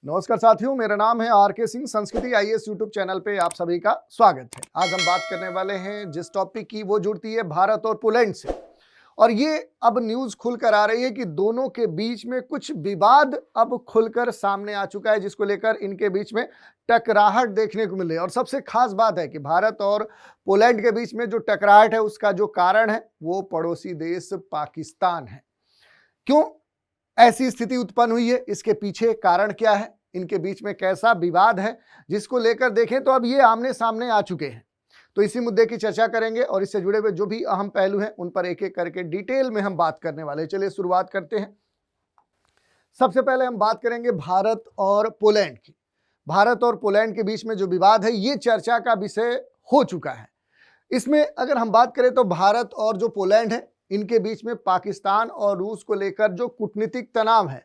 नमस्कार साथियों, मेरा नाम है आर.के. सिंह। संस्कृति आईएएस यूट्यूब चैनल पे आप सभी का स्वागत है। आज हम बात करने वाले हैं जिस टॉपिक की, वो जुड़ती है भारत और पोलैंड से। और ये अब न्यूज खुलकर आ रही है कि दोनों के बीच में कुछ विवाद अब खुलकर सामने आ चुका है, जिसको लेकर इनके बीच में टकराहट देखने को मिल रही है। और सबसे खास बात है कि भारत और पोलैंड के बीच में जो टकराहट है, उसका जो कारण है वो पड़ोसी देश पाकिस्तान है। क्यों ऐसी स्थिति उत्पन्न हुई है, इसके पीछे कारण क्या है, इनके बीच में कैसा विवाद है, जिसको लेकर देखें तो अब ये आमने सामने आ चुके हैं। तो इसी मुद्दे की चर्चा करेंगे और इससे जुड़े हुए जो भी अहम पहलू हैं उन पर एक एक करके डिटेल में हम बात करने वाले हैं। चलिए शुरुआत करते हैं। सबसे पहले हम बात करेंगे भारत और पोलैंड की। भारत और पोलैंड के बीच में जो विवाद है, ये चर्चा का विषय हो चुका है। इसमें अगर हम बात करें तो भारत और जो पोलैंड है, इनके बीच में पाकिस्तान और रूस को लेकर जो कूटनीतिक तनाव है,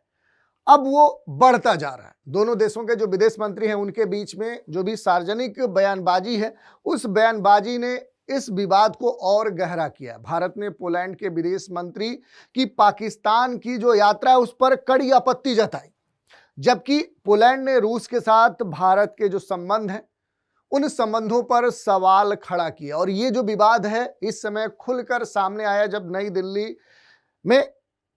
अब वो बढ़ता जा रहा है। दोनों देशों के जो विदेश मंत्री हैं, उनके बीच में जो भी सार्वजनिक बयानबाजी है, उस बयानबाजी ने इस विवाद को और गहरा किया। भारत ने पोलैंड के विदेश मंत्री की पाकिस्तान की जो यात्रा है, उस पर कड़ी आपत्ति जताई, जबकि पोलैंड ने रूस के साथ भारत के जो संबंध हैं, उन संबंधों पर सवाल खड़ा किया। और ये जो विवाद है, इस समय खुलकर सामने आया जब नई दिल्ली में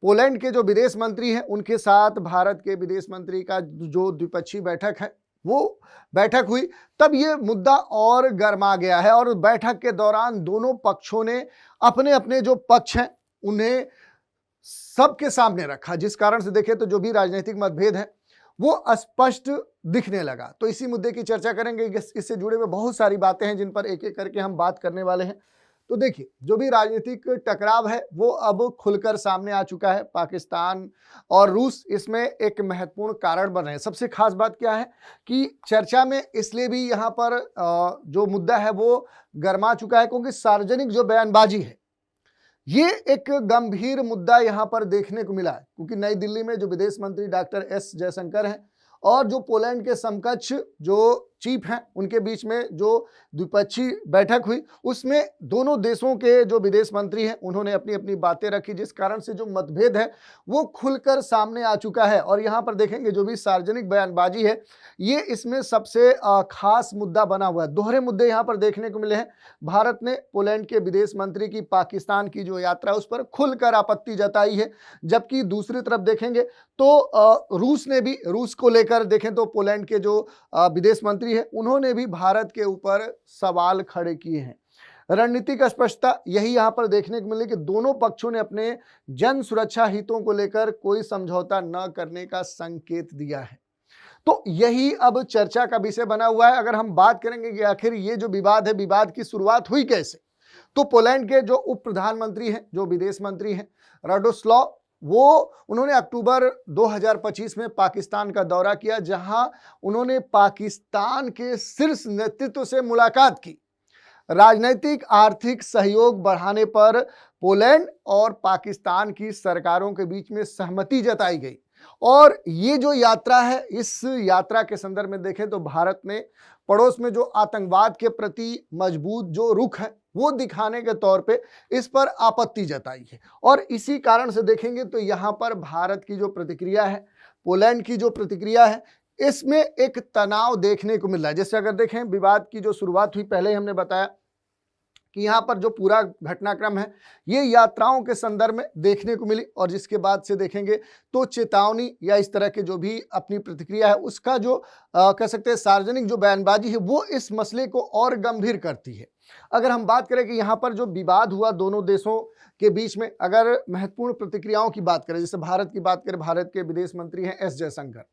पोलैंड के जो विदेश मंत्री हैं, उनके साथ भारत के विदेश मंत्री का जो द्विपक्षीय बैठक है, वो बैठक हुई। तब ये मुद्दा और गर्मा गया है और बैठक के दौरान दोनों पक्षों ने अपने अपने जो पक्ष हैं, उन्हें सबके सामने रखा, जिस कारण से देखें तो जो भी राजनीतिक मतभेद है वो स्पष्ट दिखने लगा। तो इसी मुद्दे की चर्चा करेंगे। इससे जुड़े हुए बहुत सारी बातें हैं जिन पर एक एक करके हम बात करने वाले हैं। तो देखिए, जो भी राजनीतिक टकराव है वो अब खुलकर सामने आ चुका है। पाकिस्तान और रूस इसमें एक महत्वपूर्ण कारण बन रहे हैं। सबसे खास बात क्या है कि चर्चा में इसलिए भी यहाँ पर जो मुद्दा है वो गर्मा चुका है, क्योंकि सार्वजनिक जो बयानबाजी है, ये एक गंभीर मुद्दा यहाँ पर देखने को मिला है। क्योंकि नई दिल्ली में जो विदेश मंत्री डॉक्टर एस जयशंकर हैं और जो पोलैंड के समकक्ष जो चीफ हैं, उनके बीच में जो द्विपक्षीय बैठक हुई, उसमें दोनों देशों के जो विदेश मंत्री हैं, उन्होंने अपनी अपनी बातें रखी, जिस कारण से जो मतभेद है वो खुलकर सामने आ चुका है। और यहाँ पर देखेंगे जो भी सार्वजनिक बयानबाजी है, ये इसमें सबसे खास मुद्दा बना हुआ है। दोहरे मुद्दे यहाँ पर देखने को मिले हैं। भारत ने पोलैंड के विदेश मंत्री की पाकिस्तान की जो यात्रा है, उस पर खुलकर आपत्ति जताई है, जबकि दूसरी तरफ देखेंगे तो रूस ने भी, रूस को लेकर देखें तो पोलैंड के जो विदेश मंत्री है, उन्होंने भी भारत के ऊपर सवाल खड़े किए हैं। रणनीतिक स्पष्टता यही यहां पर देखने को मिली कि दोनों पक्षों ने अपने जन सुरक्षा हितों को लेकर कोई समझौता न करने का संकेत दिया है। तो यही अब चर्चा का विषय बना हुआ है। अगर हम बात करेंगे कि आखिर ये जो विवाद है, विवाद की शुरुआत हुई कैसे, तो पोलैंड के जो उप प्रधानमंत्री हैं, जो विदेश मंत्री हैं, राडोस्लाव, उन्होंने अक्टूबर 2025 में पाकिस्तान का दौरा किया, जहां उन्होंने पाकिस्तान के शीर्ष नेतृत्व से मुलाकात की। राजनीतिक आर्थिक सहयोग बढ़ाने पर पोलैंड और पाकिस्तान की सरकारों के बीच में सहमति जताई गई। और ये जो यात्रा है, इस यात्रा के संदर्भ में देखें तो भारत ने पड़ोस में जो आतंकवाद के प्रति मजबूत जो रुख है, वो दिखाने के तौर पे इस पर आपत्ति जताई है। और इसी कारण से देखेंगे तो यहाँ पर भारत की जो प्रतिक्रिया है, पोलैंड की जो प्रतिक्रिया है, इसमें एक तनाव देखने को मिल रहा है। जैसे अगर देखें, विवाद की जो शुरुआत हुई, पहले ही हमने बताया कि यहाँ पर जो पूरा घटनाक्रम है, ये यात्राओं के संदर्भ में देखने को मिली। और जिसके बाद से देखेंगे तो चेतावनी या इस तरह के जो भी अपनी प्रतिक्रिया है, उसका जो कह सकते हैं सार्वजनिक जो बयानबाजी है, वो इस मसले को और गंभीर करती है। अगर हम बात करें कि यहाँ पर जो विवाद हुआ दोनों देशों के बीच में, अगर महत्वपूर्ण प्रतिक्रियाओं की बात करें, जैसे भारत की बात करें, भारत के विदेश मंत्री हैं एस जयशंकर।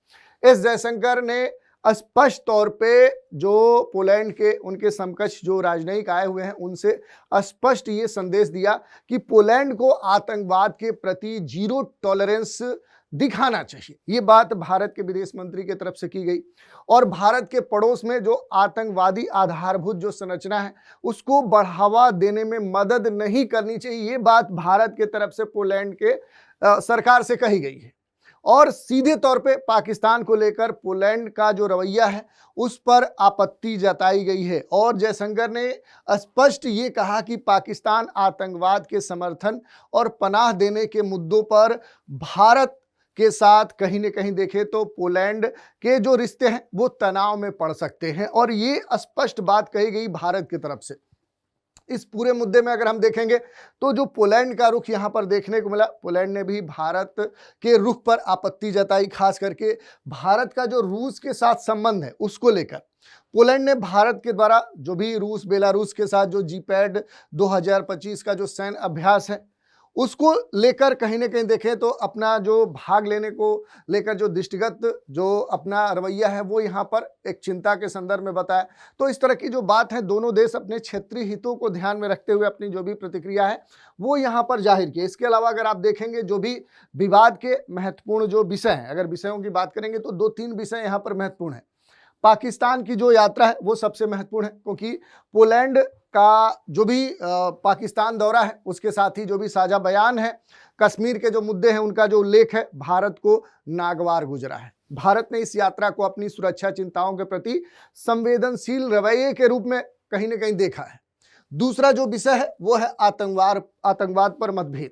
एस जयशंकर ने स्पष्ट तौर पे जो पोलैंड के उनके समकक्ष जो राजनयिक आए हुए हैं, उनसे स्पष्ट ये संदेश दिया कि पोलैंड को आतंकवाद के प्रति जीरो टॉलरेंस दिखाना चाहिए। ये बात भारत के विदेश मंत्री की तरफ से की गई। और भारत के पड़ोस में जो आतंकवादी आधारभूत जो संरचना है, उसको बढ़ावा देने में मदद नहीं करनी चाहिए, ये बात भारत के तरफ से पोलैंड के सरकार से कही गई है। और सीधे तौर पे पाकिस्तान को लेकर पोलैंड का जो रवैया है, उस पर आपत्ति जताई गई है। और जयशंकर ने स्पष्ट ये कहा कि पाकिस्तान आतंकवाद के समर्थन और पनाह देने के मुद्दों पर भारत के साथ कहीं न कहीं देखें तो पोलैंड के जो रिश्ते हैं वो तनाव में पड़ सकते हैं, और ये स्पष्ट बात कही गई भारत की तरफ से। इस पूरे मुद्दे में अगर हम देखेंगे तो जो पोलैंड का रुख यहाँ पर देखने को मिला, पोलैंड ने भी भारत के रुख पर आपत्ति जताई, खास करके भारत का जो रूस के साथ संबंध है उसको लेकर। पोलैंड ने भारत के द्वारा जो भी रूस बेलारूस के साथ जो जीपैड 2025 का जो सैन्य अभ्यास है उसको लेकर कहीं ना कहीं देखें तो अपना जो भाग लेने को लेकर जो दृष्टिगत जो अपना रवैया है वो यहाँ पर एक चिंता के संदर्भ में बताया। तो इस तरह की जो बात है, दोनों देश अपने क्षेत्रीय हितों को ध्यान में रखते हुए अपनी जो भी प्रतिक्रिया है वो यहाँ पर जाहिर की। इसके अलावा अगर आप देखेंगे जो भी विवाद के महत्वपूर्ण जो विषय हैं, अगर विषयों की बात करेंगे तो 2-3 विषय यहाँ पर महत्वपूर्ण है। पाकिस्तान की जो यात्रा है वो सबसे महत्वपूर्ण है, क्योंकि पोलैंड का जो भी पाकिस्तान दौरा है उसके साथ ही जो भी साझा बयान है, कश्मीर के जो मुद्दे हैं उनका जो उल्लेख है, भारत को नागवार गुजरा है। भारत ने इस यात्रा को अपनी सुरक्षा चिंताओं के प्रति संवेदनशील रवैये के रूप में कहीं ना कहीं देखा है। दूसरा जो विषय है वो है आतंकवाद पर मतभेद,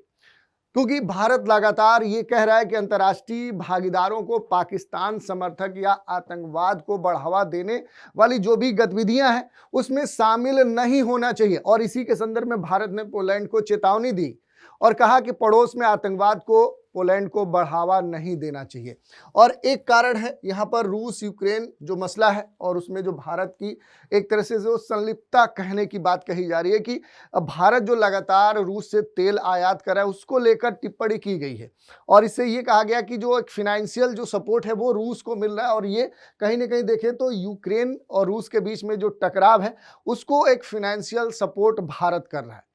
क्योंकि भारत लगातार ये कह रहा है कि अंतर्राष्ट्रीय भागीदारों को पाकिस्तान समर्थक या आतंकवाद को बढ़ावा देने वाली जो भी गतिविधियां हैं उसमें शामिल नहीं होना चाहिए। और इसी के संदर्भ में भारत ने पोलैंड को चेतावनी दी और कहा कि पड़ोस में आतंकवाद को पोलैंड को बढ़ावा नहीं देना चाहिए। और एक कारण है यहाँ पर रूस यूक्रेन जो मसला है, और उसमें जो भारत की एक तरह से जो संलिप्तता कहने की बात कही जा रही है कि भारत जो लगातार रूस से तेल आयात कर रहा है उसको लेकर टिप्पणी की गई है, और इससे ये कहा गया कि जो एक फिनेंशियल जो सपोर्ट है वो रूस को मिल रहा है, और ये कहीं ना कहीं देखें तो यूक्रेन और रूस के बीच में जो टकराव है उसको एक फिनेंशियल सपोर्ट भारत कर रहा है,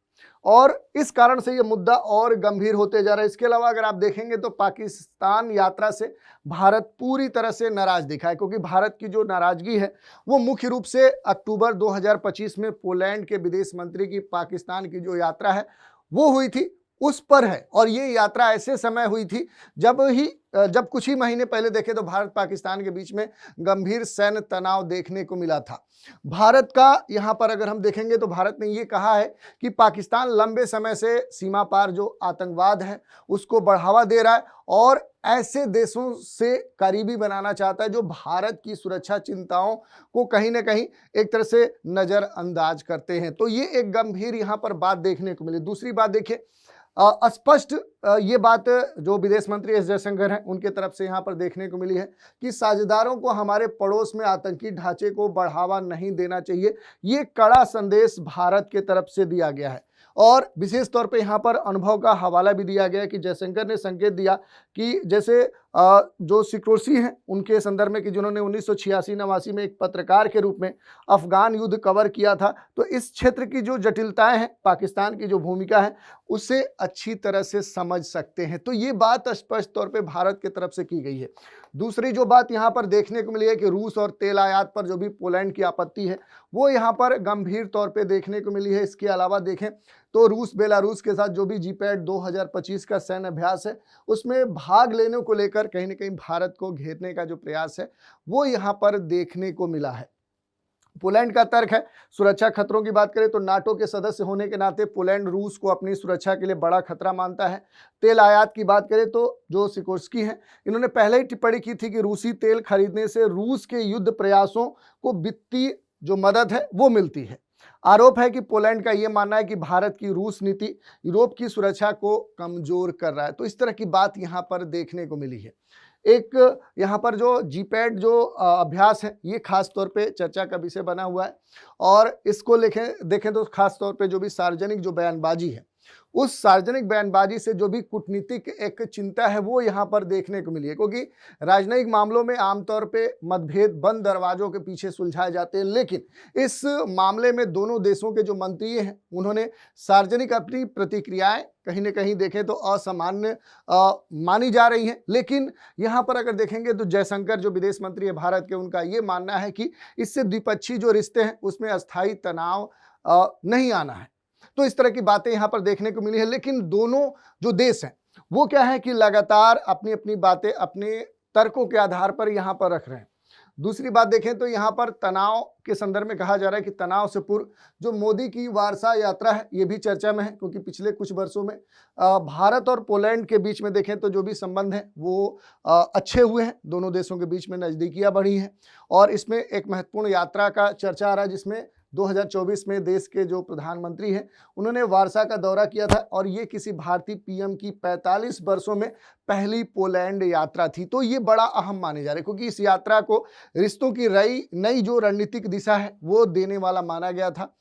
और इस कारण से ये मुद्दा और गंभीर होते जा रहा है। इसके अलावा अगर आप देखेंगे तो पाकिस्तान यात्रा से भारत पूरी तरह से नाराज दिखा है, क्योंकि भारत की जो नाराजगी है वो मुख्य रूप से अक्टूबर 2025 में पोलैंड के विदेश मंत्री की पाकिस्तान की जो यात्रा है वो हुई थी उस पर है। और ये यात्रा ऐसे समय हुई थी जब कुछ ही महीने पहले देखें तो भारत पाकिस्तान के बीच में गंभीर सैन्य तनाव देखने को मिला था। भारत का यहाँ पर अगर हम देखेंगे तो भारत ने ये कहा है कि पाकिस्तान लंबे समय से सीमा पार जो आतंकवाद है उसको बढ़ावा दे रहा है और ऐसे देशों से करीबी बनाना चाहता है जो भारत की सुरक्षा चिंताओं को कहीं ना कहीं एक तरह से नज़रअंदाज करते हैं। तो ये एक गंभीर यहाँ पर बात देखने को मिली। दूसरी बात देखिए, स्पष्ट ये बात जो विदेश मंत्री एस जयशंकर हैं उनके तरफ से यहाँ पर देखने को मिली है कि साझेदारों को हमारे पड़ोस में आतंकी ढांचे को बढ़ावा नहीं देना चाहिए। ये कड़ा संदेश भारत के तरफ से दिया गया है, और विशेष तौर पे यहाँ पर अनुभव का हवाला भी दिया गया कि जयशंकर ने संकेत दिया कि जैसे जो सिकोर्सी हैं उनके संदर्भ में कि जिन्होंने 1986-89 में एक पत्रकार के रूप में अफगान युद्ध कवर किया था, तो इस क्षेत्र की जो जटिलताएं हैं, पाकिस्तान की जो भूमिका है उसे अच्छी तरह से समझ सकते हैं। तो ये बात स्पष्ट तौर पे भारत की तरफ से की गई है। दूसरी जो बात यहाँ पर देखने को मिली है कि रूस और तेल आयात पर जो भी पोलैंड की आपत्ति है वो यहाँ पर गंभीर तौर पे देखने को मिली है। इसके अलावा देखें तो रूस बेलारूस के साथ जो भी जीपैड 2025 का सैन्य अभ्यास है उसमें भाग लेने को लेकर कहीं ना कहीं भारत को घेरने का जो प्रयास है वो यहाँ पर देखने को मिला है। पोलैंड का तर्क है, सुरक्षा खतरों की बात करें तो नाटो के सदस्य होने के नाते पोलैंड रूस को अपनी सुरक्षा के लिए बड़ा खतरा मानता है। तेल आयात की बात करें तो जो सिकोर्स्की हैं इन्होंने पहले ही टिप्पणी की थी कि रूसी तेल खरीदने से रूस के युद्ध प्रयासों को वित्तीय जो मदद है वो मिलती है। आरोप है कि पोलैंड का यह मानना है कि भारत की रूस नीति यूरोप की सुरक्षा को कमजोर कर रहा है। तो इस तरह की बात यहाँ पर देखने को मिली है। एक यहाँ पर जो जीपैड जो अभ्यास है ये खास तौर पे चर्चा का विषय बना हुआ है, और इसको देखें तो खास तौर पे जो भी सार्वजनिक जो बयानबाजी है उस सार्वजनिक बयानबाजी से जो भी कूटनीतिक एक चिंता है वो यहाँ पर देखने को मिली है, क्योंकि राजनयिक मामलों में आमतौर पे मतभेद बंद दरवाजों के पीछे सुलझाए जाते हैं, लेकिन इस मामले में दोनों देशों के जो मंत्री हैं उन्होंने सार्वजनिक अपनी प्रतिक्रियाएं कहीं ना कहीं देखें तो असामान्य मानी जा रही हैं। लेकिन यहाँ पर अगर देखेंगे तो जयशंकर जो विदेश मंत्री है भारत के, उनका ये मानना है कि इससे द्विपक्षीय जो रिश्ते हैं उसमें अस्थायी तनाव नहीं आना है। तो इस तरह की बातें यहाँ पर देखने को मिली है। लेकिन दोनों जो देश हैं वो क्या है कि लगातार अपनी अपनी बातें अपने तर्कों के आधार पर यहाँ पर रख रहे हैं। दूसरी बात देखें तो यहाँ पर तनाव के संदर्भ में कहा जा रहा है कि तनाव से पूर्व जो मोदी की वारसा यात्रा है ये भी चर्चा में है, क्योंकि पिछले कुछ वर्षों में भारत और पोलैंड के बीच में देखें तो जो भी संबंध हैं वो अच्छे हुए हैं, दोनों देशों के बीच में नज़दीकियाँ बढ़ी हैं। और इसमें एक महत्वपूर्ण यात्रा का चर्चा आ रहा है जिसमें 2024 में देश के जो प्रधानमंत्री हैं उन्होंने वारसा का दौरा किया था, और ये किसी भारतीय पीएम की 45 वर्षों में पहली पोलैंड यात्रा थी। तो ये बड़ा अहम माने जा रहे हैं, क्योंकि इस यात्रा को रिश्तों की नई जो रणनीतिक दिशा है वो देने वाला माना गया था।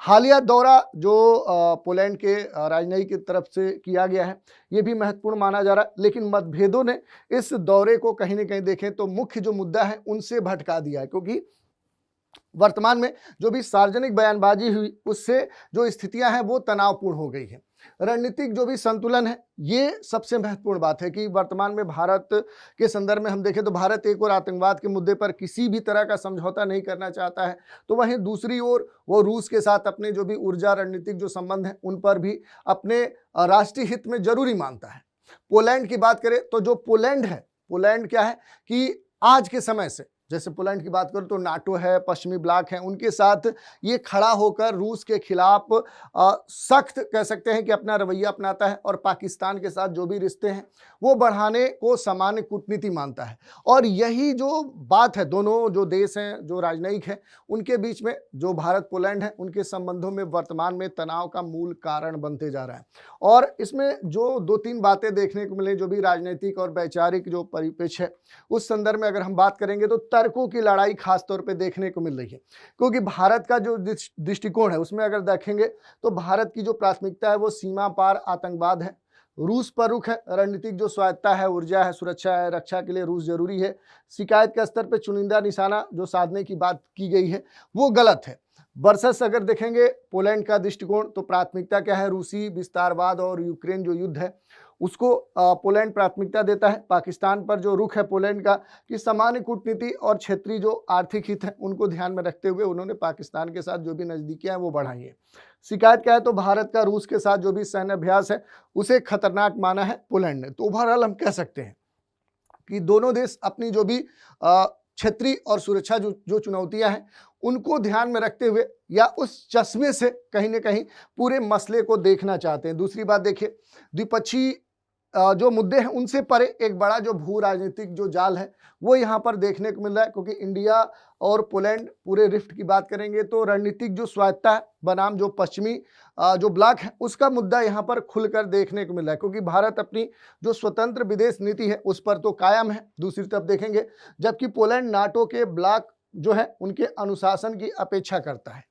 हालिया दौरा जो पोलैंड के राजनयिक की तरफ से किया गया है ये भी महत्वपूर्ण माना जा रहा है, लेकिन मतभेदों ने इस दौरे को कहीं ना कहीं देखें तो मुख्य जो मुद्दा है उनसे भटका दिया है, क्योंकि वर्तमान में जो भी सार्वजनिक बयानबाजी हुई उससे जो स्थितियां हैं वो तनावपूर्ण हो गई है। रणनीतिक जो भी संतुलन है ये सबसे महत्वपूर्ण बात है कि वर्तमान में भारत के संदर्भ में हम देखें तो भारत एक और आतंकवाद के मुद्दे पर किसी भी तरह का समझौता नहीं करना चाहता है, तो वहीं दूसरी ओर वो रूस के साथ अपने जो भी ऊर्जा रणनीतिक जो संबंध हैं उन पर भी अपने राष्ट्रीय हित में जरूरी मानता है। पोलैंड की बात करें तो जो पोलैंड है, पोलैंड क्या है कि आज के समय से जैसे पोलैंड की बात करूं तो नाटो है, पश्चिमी ब्लॉक है, उनके साथ ये खड़ा होकर रूस के खिलाफ सख्त कह सकते हैं कि अपना रवैया अपनाता है, और पाकिस्तान के साथ जो भी रिश्ते हैं वो बढ़ाने को सामान्य कूटनीति मानता है। और यही जो बात है, दोनों जो देश हैं जो राजनयिक हैं उनके बीच में जो भारत पोलैंड है उनके संबंधों में वर्तमान में तनाव का मूल कारण बनते जा रहा है। और इसमें जो 2-3 बातें देखने को मिले, जो भी राजनीतिक और वैचारिक जो परिप्रेक्ष्य है उस संदर्भ में अगर हम बात करेंगे तो तर्कों की लड़ाई खास तौर पे देखने को मिल रही है, क्योंकि भारत का जो दृष्टिकोण है उसमें अगर देखेंगे तो भारत की जो प्राथमिकता है वो सीमा पार आतंकवाद है, रूस पर रुख है, रणनीतिक जो स्वायत्ता है, ऊर्जा है, सुरक्षा है, रक्षा के लिए रूस जरूरी है, शिकायत के स्तर पर चुनिंदा निशाना जो साधने की बात की गई है वो गलत है। वर्सेस अगर देखेंगे पोलैंड का दृष्टिकोण तो प्राथमिकता क्या है, रूसी विस्तारवाद और यूक्रेन जो युद्ध है उसको पोलैंड प्राथमिकता देता है। पाकिस्तान पर जो रुख है पोलैंड का कि सामान्य कूटनीति और क्षेत्रीय जो आर्थिक हित है उनको ध्यान में रखते हुए उन्होंने पाकिस्तान के साथ जो भी नजदीकियां हैं वो बढ़ाई है। शिकायत क्या है तो भारत का रूस के साथ जो भी सैन्य अभ्यास है उसे खतरनाक माना है पोलैंड ने। तो ओवरऑल हम कह सकते हैं कि दोनों देश अपनी जो भी क्षेत्रीय और सुरक्षा जो चुनौतियां हैं उनको ध्यान में रखते हुए या उस चश्मे से कहीं ना कहीं पूरे मसले को देखना चाहते हैं। दूसरी बात देखिए, द्विपक्षीय जो मुद्दे हैं उनसे परे एक बड़ा जो भू राजनीतिक जो जाल है वो यहाँ पर देखने को मिल रहा है, क्योंकि इंडिया और पोलैंड पूरे रिफ्ट की बात करेंगे तो रणनीतिक जो स्वायत्ता है बनाम जो पश्चिमी जो ब्लॉक है उसका मुद्दा यहाँ पर खुलकर देखने को मिल रहा है, क्योंकि भारत अपनी जो स्वतंत्र विदेश नीति है उस पर तो कायम है। दूसरी तरफ देखेंगे जबकि पोलैंड नाटो के ब्लॉक जो है उनके अनुशासन की अपेक्षा करता है।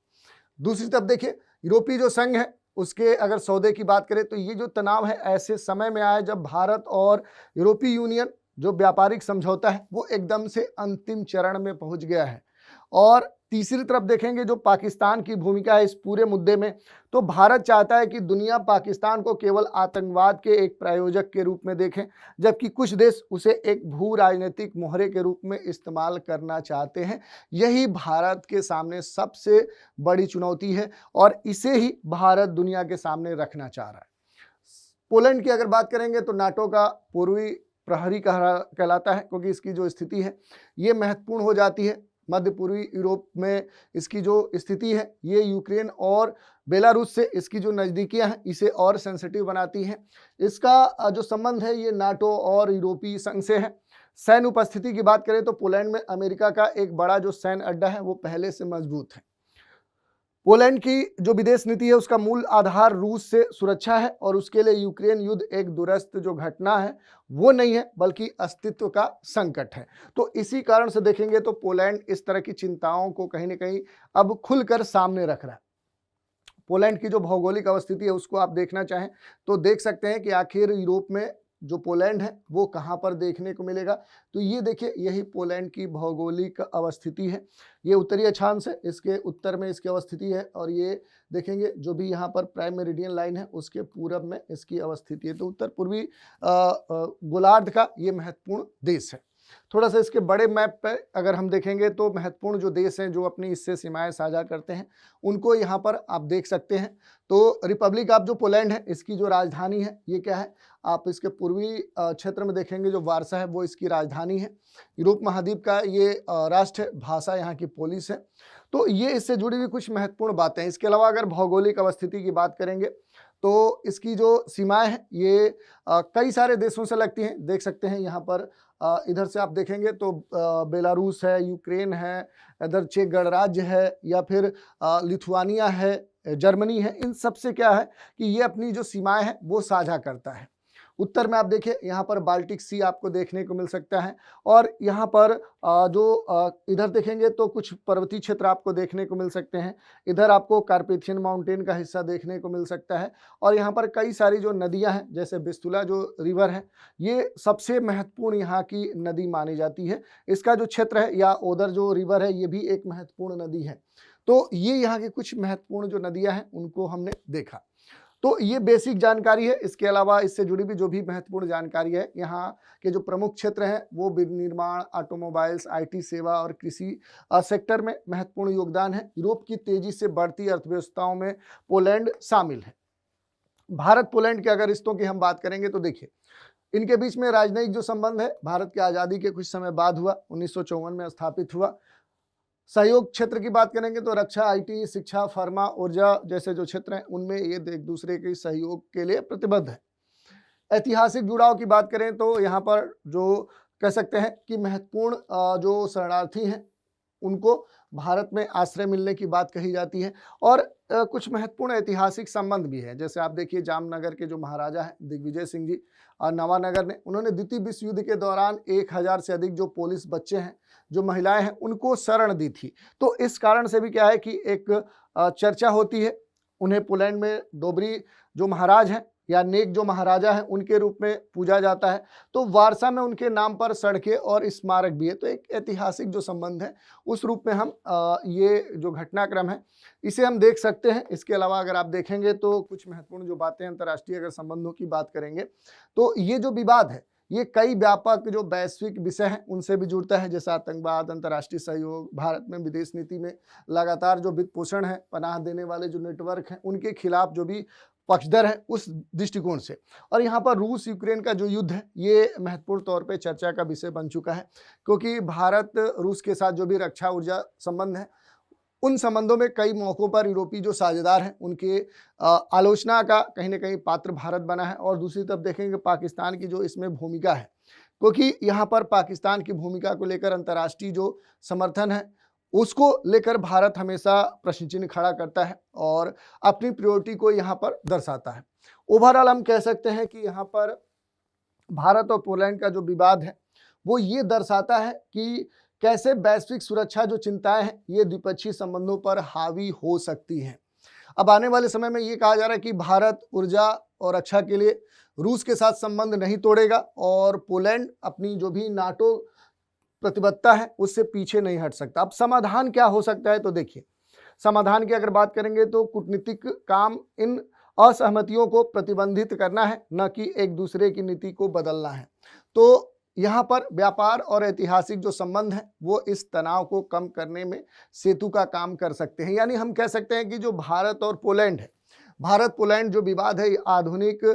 दूसरी तरफ देखिए यूरोपीय जो संघ है उसके अगर सौदे की बात करें तो ये जो तनाव है ऐसे समय में आया जब भारत और यूरोपीय यूनियन जो व्यापारिक समझौता है वो एकदम से अंतिम चरण में पहुंच गया है। और तीसरी तरफ देखेंगे जो पाकिस्तान की भूमिका है इस पूरे मुद्दे में, तो भारत चाहता है कि दुनिया पाकिस्तान को केवल आतंकवाद के एक प्रायोजक के रूप में देखें, जबकि कुछ देश उसे एक भू राजनीतिक मोहरे के रूप में इस्तेमाल करना चाहते हैं। यही भारत के सामने सबसे बड़ी चुनौती है और इसे ही भारत दुनिया के सामने रखना चाह रहा है। पोलैंड की अगर बात करेंगे तो नाटो का पूर्वी प्रहरी कहलाता है, क्योंकि इसकी जो स्थिति है ये महत्वपूर्ण हो जाती है। मध्य पूर्वी यूरोप में इसकी जो स्थिति है ये यूक्रेन और बेलारूस से इसकी जो नज़दीकियां हैं इसे और सेंसिटिव बनाती हैं। इसका जो संबंध है ये नाटो और यूरोपीय संघ से है। सैन्य उपस्थिति की बात करें तो पोलैंड में अमेरिका का एक बड़ा जो सैन्य अड्डा है वो पहले से मजबूत है। पोलैंड की जो विदेश नीति है उसका मूल आधार रूस से सुरक्षा है और उसके लिए यूक्रेन युद्ध एक दूरस्थ जो घटना है वो नहीं है बल्कि अस्तित्व का संकट है। तो इसी कारण से देखेंगे तो पोलैंड इस तरह की चिंताओं को कहीं ना कहीं अब खुलकर सामने रख रहा है। पोलैंड की जो भौगोलिक अवस्थिति है उसको आप देखना चाहें तो देख सकते हैं कि आखिर यूरोप में जो पोलैंड है वो कहाँ पर देखने को मिलेगा। तो ये देखिए यही पोलैंड की भौगोलिक अवस्थिति है। ये उत्तरी अक्षांश है, इसके उत्तर में इसकी अवस्थिति है और ये देखेंगे जो भी यहाँ पर प्राइम मेरिडियन लाइन है उसके पूरब में इसकी अवस्थिति है। तो उत्तर पूर्वी गोलार्ध का ये महत्वपूर्ण देश है। थोड़ा सा इसके बड़े मैप पे अगर हम देखेंगे तो महत्वपूर्ण जो देश हैं जो अपनी इससे सीमाएं साझा करते हैं उनको यहाँ पर आप देख सकते हैं। तो रिपब्लिक ऑफ जो पोलैंड है इसकी जो राजधानी है ये क्या है, आप इसके पूर्वी क्षेत्र में देखेंगे जो वारसा है वो इसकी राजधानी है। यूरोप महाद्वीप का ये राष्ट्र भाषा यहाँ की पोलिश है। तो ये इससे जुड़ी हुई कुछ महत्वपूर्ण बातें हैं। इसके अलावा अगर भौगोलिक अवस्थिति की बात करेंगे तो इसकी जो सीमाएं हैं ये कई सारे देशों से लगती हैं। देख सकते हैं यहाँ पर इधर से आप देखेंगे तो बेलारूस है, यूक्रेन है, इधर चेक गणराज्य है, या फिर लिथुआनिया है, जर्मनी है। इन सब से क्या है कि ये अपनी जो सीमाएं हैं वो साझा करता है। उत्तर में आप देखिए यहाँ पर बाल्टिक सी आपको देखने को मिल सकता है, और यहाँ पर इधर देखेंगे तो कुछ पर्वतीय क्षेत्र आपको देखने को मिल सकते हैं। इधर आपको कार्पेथियन माउंटेन का हिस्सा देखने को मिल सकता है, और यहाँ पर कई सारी जो नदियाँ हैं जैसे विस्तुला जो रिवर है ये सबसे महत्वपूर्ण यहाँ की नदी मानी जाती है। इसका जो क्षेत्र है या ओदर जो रिवर है ये भी एक महत्वपूर्ण नदी है। तो ये यहाँ की कुछ महत्वपूर्ण जो नदियाँ हैं उनको हमने देखा। तो ये बेसिक जानकारी है। इसके अलावा इससे जुड़ी भी जो भी महत्वपूर्ण जानकारी है, यहाँ के जो प्रमुख क्षेत्र हैं वो विनिर्माण, ऑटोमोबाइल्स, आईटी सेवा और कृषि सेक्टर में महत्वपूर्ण योगदान है। यूरोप की तेजी से बढ़ती अर्थव्यवस्थाओं में पोलैंड शामिल है। भारत पोलैंड के अगर रिश्तों की हम बात करेंगे तो देखिए इनके बीच में राजनयिक जो संबंध है भारत की आज़ादी के कुछ समय बाद हुआ, 1954 में स्थापित हुआ। सहयोग क्षेत्र की बात करेंगे तो रक्षा, आईटी, शिक्षा, फार्मा, ऊर्जा जैसे जो क्षेत्र हैं उनमें ये एक दूसरे के सहयोग के लिए प्रतिबद्ध है। ऐतिहासिक जुड़ाव की बात करें तो यहाँ पर जो कह सकते हैं कि महत्वपूर्ण जो शरणार्थी हैं उनको भारत में आश्रय मिलने की बात कही जाती है, और कुछ महत्वपूर्ण ऐतिहासिक संबंध भी है। जैसे आप देखिए जामनगर के जो महाराजा हैं दिग्विजय सिंह जी नवानगर ने, उन्होंने द्वितीय विश्व युद्ध के दौरान 1000 से अधिक जो पुलिस बच्चे हैं, जो महिलाएं हैं, उनको शरण दी थी। तो इस कारण से भी क्या है कि एक चर्चा होती है। उन्हें पोलैंड में डोबरी जो महाराज हैं या नेक जो महाराजा हैं उनके रूप में पूजा जाता है। तो वारसा में उनके नाम पर सड़कें और स्मारक भी है। तो एक ऐतिहासिक जो संबंध है उस रूप में हम ये जो घटनाक्रम है इसे हम देख सकते हैं। इसके अलावा अगर आप देखेंगे तो कुछ महत्वपूर्ण जो बातें अंतर्राष्ट्रीय अगर संबंधों की बात करेंगे तो ये जो विवाद है ये कई व्यापक जो वैश्विक विषय हैं उनसे भी जुड़ता है, जैसे आतंकवाद, अंतर्राष्ट्रीय सहयोग, भारत में विदेश नीति में लगातार जो वित्त पोषण है, पनाह देने वाले जो नेटवर्क हैं उनके खिलाफ जो भी पक्षधर है उस दृष्टिकोण से। और यहाँ पर रूस यूक्रेन का जो युद्ध है ये महत्वपूर्ण तौर पे चर्चा का विषय बन चुका है, क्योंकि भारत रूस के साथ जो भी रक्षा ऊर्जा संबंध है उन संबंधों में कई मौक़ों पर यूरोपीय जो साझेदार हैं उनके आलोचना का कहीं ना कहीं पात्र भारत बना है। और दूसरी तरफ देखेंगे पाकिस्तान की जो इसमें भूमिका है, क्योंकि यहाँ पर पाकिस्तान की भूमिका को लेकर अंतर्राष्ट्रीय जो समर्थन है उसको लेकर भारत हमेशा प्रश्न चिन्ह खड़ा करता है और अपनी प्रायोरिटी को यहाँ पर दर्शाता है। ओवरऑल हम कह सकते हैं कि यहाँ पर भारत और पोलैंड का जो विवाद है वो ये दर्शाता है कि कैसे वैश्विक सुरक्षा जो चिंताएं हैं ये द्विपक्षीय संबंधों पर हावी हो सकती हैं। अब आने वाले समय में ये कहा जा रहा है कि भारत ऊर्जा और रक्षा के लिए रूस के साथ संबंध नहीं तोड़ेगा और पोलैंड अपनी जो भी नाटो प्रतिबद्धता है उससे पीछे नहीं हट सकता। अब समाधान क्या हो सकता है, तो देखिए समाधान की अगर बात करेंगे तो कूटनीतिक काम इन असहमतियों को प्रतिबंधित करना है, न कि एक दूसरे की नीति को बदलना है। तो यहाँ पर व्यापार और ऐतिहासिक जो संबंध हैं वो इस तनाव को कम करने में सेतु का काम कर सकते हैं। यानी हम कह सकते हैं कि जो भारत और पोलैंड है, भारत पोलैंड जो विवाद है आधुनिक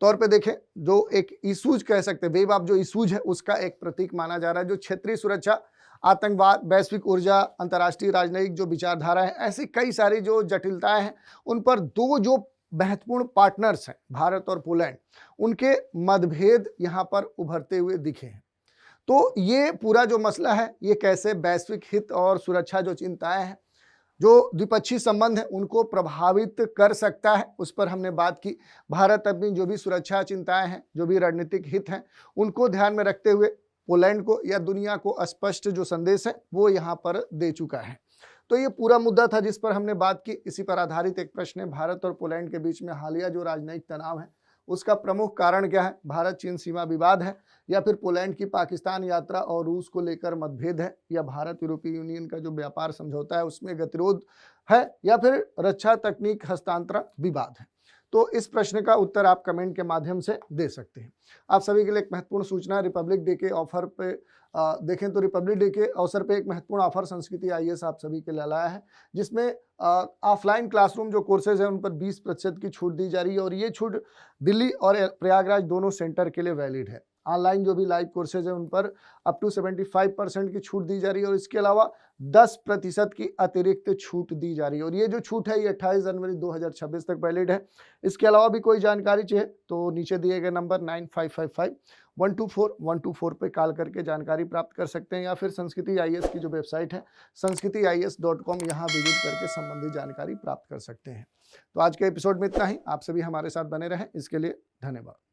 तौर पे देखें जो एक इशूज कह सकते हैं, वेव ऑफ जो इशूज है उसका एक प्रतीक माना जा रहा है। जो क्षेत्रीय सुरक्षा, आतंकवाद, वैश्विक ऊर्जा, अंतर्राष्ट्रीय राजनयिक जो विचारधारा है, ऐसी कई सारी जो जटिलताएं हैं उन पर दो जो महत्वपूर्ण पार्टनर्स हैं भारत और पोलैंड, उनके मतभेद यहाँ पर उभरते हुए दिखे हैं। तो ये पूरा जो मसला है ये कैसे वैश्विक हित और सुरक्षा जो चिंताएं हैं, जो द्विपक्षीय संबंध है उनको प्रभावित कर सकता है, उस पर हमने बात की। भारत अपनी जो भी सुरक्षा चिंताएं हैं, जो भी रणनीतिक हित हैं, उनको ध्यान में रखते हुए पोलैंड को या दुनिया को स्पष्ट जो संदेश है वो यहाँ पर दे चुका है। तो ये पूरा मुद्दा था जिस पर हमने बात की। इसी पर आधारित एक प्रश्न है, भारत और पोलैंड के बीच में हालिया जो राजनयिक तनाव है उसका प्रमुख कारण क्या है? भारत चीन सीमा विवाद है, या फिर पोलैंड की पाकिस्तान यात्रा और रूस को लेकर मतभेद है, या भारत यूरोपीय यूनियन का जो व्यापार समझौता है उसमें गतिरोध है, या फिर रक्षा तकनीक हस्तांतरण विवाद है? तो इस प्रश्न का उत्तर आप कमेंट के माध्यम से दे सकते हैं। आप सभी के लिए एक महत्वपूर्ण सूचना, रिपब्लिक डे के ऑफर पे देखें तो रिपब्लिक डे के अवसर पे एक महत्वपूर्ण ऑफर संस्कृति आईएएस आप सभी के लिए लाया है, जिसमें ऑफलाइन क्लासरूम जो कोर्सेज हैं उन पर 20% की छूट दी जा रही है और ये छूट दिल्ली और प्रयागराज दोनों सेंटर के लिए वैलिड है। ऑनलाइन जो भी लाइव कोर्सेज हैं उन पर अप टू 75% की छूट दी जा रही है और इसके अलावा 10% की अतिरिक्त छूट दी जा रही है और ये जो छूट है ये 28 जनवरी 2026 तक वैलिड है। इसके अलावा भी कोई जानकारी चाहिए तो नीचे दिए गए नंबर 9555124124 पे कॉल करके जानकारी प्राप्त कर सकते हैं या फिर संस्कृति आईएएस की जो वेबसाइट है sanskrithias.com, यहाँ विजिट करके संबंधित जानकारी प्राप्त कर सकते हैं। तो आज के एपिसोड में इतना ही। आप सभी हमारे साथ बने रहें, इसके लिए धन्यवाद।